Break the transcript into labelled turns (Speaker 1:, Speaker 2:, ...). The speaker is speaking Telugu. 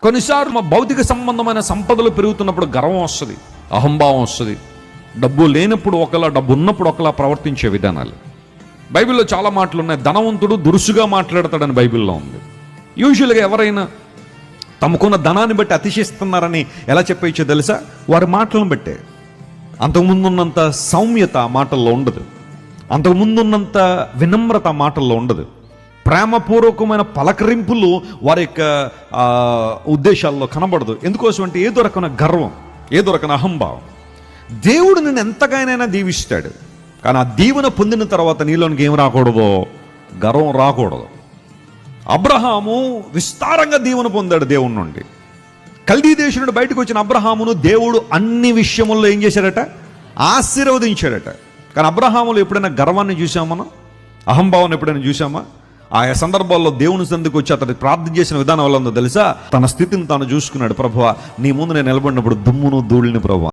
Speaker 1: కొన్నిసార్లు మా భౌతిక సంబంధమైన సంపదలు పెరుగుతున్నప్పుడు గర్వం వస్తుంది, అహంభావం వస్తుంది. డబ్బు లేనప్పుడు ఒకలా, డబ్బు ఉన్నప్పుడు ఒకలా ప్రవర్తించే విధానాలు బైబిల్లో చాలా మాటలు ఉన్నాయి. ధనవంతుడు దురుసుగా మాట్లాడతాడని బైబిల్లో ఉంది. యూజువల్గా ఎవరైనా తమకున్న ధనాన్ని బట్టి అతిశిస్తున్నారని ఎలా చెప్పేయచ్చో తెలుసా? వారి మాటలను బట్టే. అంతకుముందున్నంత సౌమ్యత మాటల్లో ఉండదు, అంతకుముందున్నంత వినమ్రత మాటల్లో ఉండదు, ప్రేమపూర్వకమైన పలకరింపులు వారి యొక్క ఉద్దేశాల్లో కనబడదు. ఎందుకోసం అంటే ఏదో రకమైన గర్వం, ఏదో రకమైన అహంభావం. దేవుడు నిన్ను ఎంతగానైనా దీవిస్తాడు, కానీ ఆ దీవెన పొందిన తర్వాత నీలోనికి ఏం రాకూడదో? గర్వం రాకూడదు. అబ్రహాము విస్తారంగా దీవెన పొందాడు దేవుని నుండి. కల్దీ దేశం నుండి బయటకు వచ్చిన అబ్రహామును దేవుడు అన్ని విషయముల్లో ఏం చేశాడట? ఆశీర్వదించాడట. కానీ అబ్రహాములో ఎప్పుడైనా గర్వాన్ని చూసామా? మనం అహంభావాన్ని ఎప్పుడైనా చూసామా? ఆయా సందర్భాల్లో దేవుని సందుకు వచ్చి అతను ప్రార్థన చేసిన విధానం వల్ల ఉందో తెలుసా? తన స్థితిని తాను చూసుకున్నాడు. ప్రభువా, నీ ముందు నేను నిలబడినప్పుడు దుమ్మును ధూళిని ప్రభువా